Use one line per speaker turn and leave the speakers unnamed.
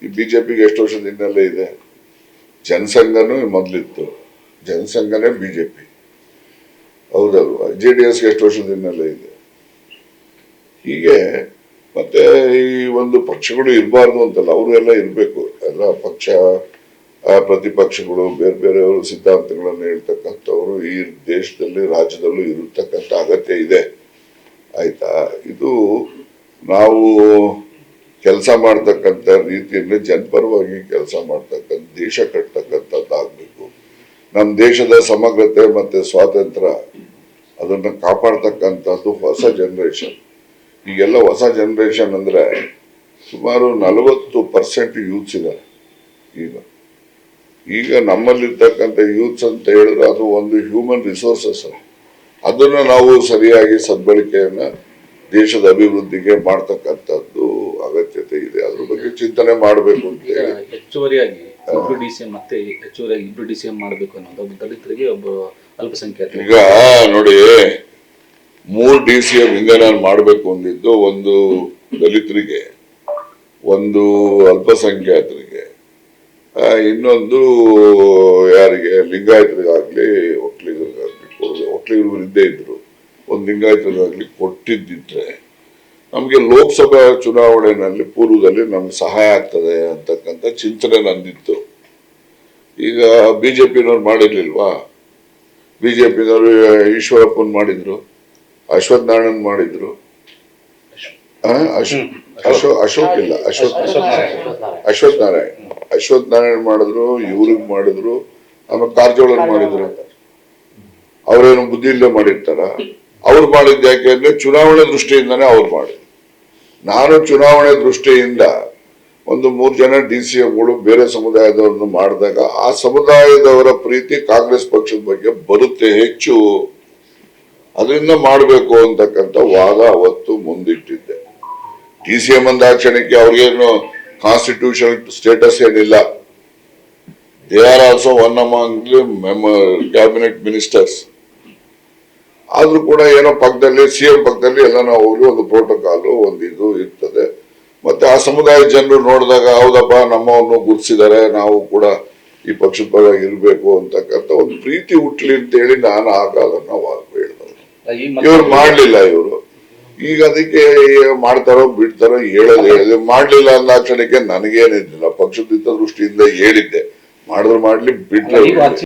ಈ ಬಿಜೆಪಿಗೆ ಎಷ್ಟು ವರ್ಷದ ಹಿನ್ನೆಲೆ ಇದೆ? ಜನಸಂಘನೂ ಮೊದಲಿತ್ತು, ಜನಸಂಘನೇ ಬಿಜೆಪಿ, ಹೌದಲ್ವಾ? JDS ಎಷ್ಟು ವರ್ಷದ ಹಿನ್ನೆಲೆ ಇದೆ? ಹೀಗೆ ಮತ್ತೆ ಈ ಒಂದು ಪಕ್ಷಗಳು ಇರಬಾರ್ದು ಅಂತಲ್ಲ, ಅವರು ಎಲ್ಲ ಇರಬೇಕು. ಎಲ್ಲ ಪಕ್ಷ ಪ್ರತಿಪಕ್ಷಗಳು ಬೇರೆ ಬೇರೆಯವರು ಸಿದ್ಧಾಂತಗಳನ್ನು ಹೇಳ್ತಕ್ಕಂಥವ್ರು ಈ ದೇಶದಲ್ಲಿ ರಾಜ್ಯದಲ್ಲೂ ಇರತಕ್ಕಂಥ ಅಗತ್ಯ ಇದೆ. ಆಯ್ತಾ? ಇದು ನಾವು ಕೆಲಸ ಮಾಡ್ತಕ್ಕಂಥ ರೀತಿಯಲ್ಲಿ ಜನಪರವಾಗಿ ಕೆಲಸ ಮಾಡ್ತಕ್ಕಂಥ, ದೇಶ ಕಟ್ತಕ್ಕಂಥದ್ದಾಗಬೇಕು. ನಮ್ಮ ದೇಶದ ಸಮಗ್ರತೆ ಮತ್ತೆ ಸ್ವಾತಂತ್ರ್ಯ ಅದನ್ನು ಕಾಪಾಡ್ತಕ್ಕಂಥದ್ದು ಹೊಸ ಜನರೇಷನ್. ಈಗೆಲ್ಲ ಹೊಸ ಜನರೇಷನ್ ಅಂದ್ರೆ ಸುಮಾರು 40% ಯೂತ್ಸ್ ಇದ್ದಾರೆ. ಈಗ ನಮ್ಮಲ್ಲಿರ್ತಕ್ಕಂಥ ಯೂತ್ಸ್ ಅಂತ ಹೇಳಿದ್ರೆ ಅದು ಒಂದು ಹ್ಯೂಮನ್ ರಿಸೋರ್ಸಸ್. ಅದನ್ನು ನಾವು ಸರಿಯಾಗಿ ಸದ್ಬಳಕೆಯನ್ನ ದೇಶದ ಅಭಿವೃದ್ಧಿಗೆ ಮಾಡ್ತಕ್ಕಂಥದ್ದು ಅಗತ್ಯತೆ ಇದೆ. ಅದ್ರ ಬಗ್ಗೆ ಚಿಂತನೆ ಮಾಡಬೇಕು ಅಂತ ಹೇಳಿ
ಹೆಚ್ಚುವರಿಯಾಗಿ ಹೆಚ್ಚುವರಿಯಾಗಿ ಇಬ್ರು DCM ಮಾಡಬೇಕು ಅನ್ನೋದು ಒಬ್ಬ ದಲಿತರಿಗೆ, ಒಬ್ಬ ಅಲ್ಪಸಂಖ್ಯಾತ.
ಈಗ ನೋಡಿ, 3 DCM ಹಿಂಗ ನಾನು ಮಾಡಬೇಕು ಅಂದಿದ್ದು, ಒಂದು ದಲಿತರಿಗೆ, ಒಂದು ಅಲ್ಪಸಂಖ್ಯಾತರಿಗೆ, ಇನ್ನೊಂದು ಯಾರಿಗೆ ಲಿಂಗಾಯತರಿಗಾಗ್ಲಿ ಒಕ್ಕಲಿಗರಿಗಾಗ್ಲಿ ಒಕ್ಕಲಿಗರು ಇದ್ದೇ ಇದ್ರು, ಒಂದು ಲಿಂಗಾಯತರಿಗಾಗ್ಲಿ ಕೊಟ್ಟಿದ್ದಿದ್ರೆ ನಮ್ಗೆ ಲೋಕಸಭಾ ಚುನಾವಣೆಯಲ್ಲಿ ಪೂರ್ವದಲ್ಲಿ ನಮ್ಗೆ ಸಹಾಯ ಆಗ್ತದೆ ಅಂತಕ್ಕಂಥ ಚಿಂತನೆ ನಂದಿತ್ತು. ಈಗ ಬಿಜೆಪಿನವ್ರು ಮಾಡಿರ್ಲಿಲ್ವಾ? ಬಿಜೆಪಿನವರು ಈಶ್ವರಪ್ಪನ್ ಮಾಡಿದ್ರು, ಅಶ್ವಥ್ ನಾರಾಯಣ್ ಮಾಡಿದ್ರು, ಅಶ್ವಥ್ ನಾರಾಯಣ್ ಮಾಡಿದ್ರು, ಇವ್ರಿಗೆ ಮಾಡಿದ್ರು, ಆಮೇಲೆ ಕಾರಜೋಳ ಮಾಡಿದ್ರು. ಅವ್ರೇನು ಬುದ್ಧಿ ಇಲ್ಲದೆ ಮಾಡಿರ್ತಾರ? ಅವ್ರು ಮಾಡಿದ್ದು ಯಾಕೆ ಅಂದ್ರೆ ಚುನಾವಣೆ ದೃಷ್ಟಿಯಿಂದಾನೇ ಅವ್ರು ಮಾಡಿದ್ರು. ನಾನು ಚುನಾವಣೆ ದೃಷ್ಟಿಯಿಂದ ಒಂದು 3 ಜನ DCMಗಳು ಬೇರೆ ಸಮುದಾಯದವ್ರನ್ನು ಮಾಡಿದಾಗ ಆ ಸಮುದಾಯದವರ ಪ್ರೀತಿ ಕಾಂಗ್ರೆಸ್ ಪಕ್ಷದ ಬಗ್ಗೆ ಬರುತ್ತೆ ಹೆಚ್ಚು, ಅದರಿಂದ ಮಾಡಬೇಕು ಅಂತಕ್ಕಂಥ ವಾದ ಅವತ್ತು ಮುಂದಿಟ್ಟಿದ್ದೆ. DCM ಅಂದಾಕ್ಷಣಕ್ಕೆ ಅವ್ರಿಗೇನು ಕಾನ್ಸ್ಟಿಟ್ಯೂಷನ್ ಸ್ಟೇಟಸ್ ಏನಿಲ್ಲ. They are also one among cabinet ministers. ಆದ್ರೂ ಕೂಡ ಏನೋ ಪಕ್ಕದಲ್ಲಿ CM ಪಕ್ಕದಲ್ಲಿ ಎಲ್ಲ ನಾವು ಹೋಗಿ ಒಂದು ಪ್ರೋಟೋಕಾಲು ಒಂದು ಇದು ಇರ್ತದೆ. ಮತ್ತೆ ಆ ಸಮುದಾಯದ ಜನರು ನೋಡಿದಾಗ ಹೌದಪ್ಪ ನಮ್ಮವನ್ನು ಗುರುತಿಸಿದ್ದಾರೆ, ನಾವು ಕೂಡ ಈ ಪಕ್ಷದ ಪರವಾಗಿ ಇರಬೇಕು ಅಂತಕ್ಕಂಥ ಒಂದು ಪ್ರೀತಿ ಹುಟ್ಲಿ ಅಂತ ಹೇಳಿ ನಾನು ಆಗ ಅದನ್ನ ಹೇಳಿದವರು. ಇವ್ರು ಮಾಡ್ಲಿಲ್ಲ. ಇವರು ಈಗ ಅದಕ್ಕೆ ಮಾಡ್ತಾರೋ ಬಿಡ್ತಾರೋ ಹೇಳಿದೆ. ಮಾಡ್ಲಿಲ್ಲ ಅಂದಾಕ್ಷಣಕ್ಕೆ ನನಗೇನಿದ್ದಿಲ್ಲ, ಪಕ್ಷದ ದೃಷ್ಟಿಯಿಂದ ಹೇಳಿದ್ದೆ, ಮಾಡಿದ್ರು ಮಾಡ್ಲಿ ಬಿಟ್ರೆ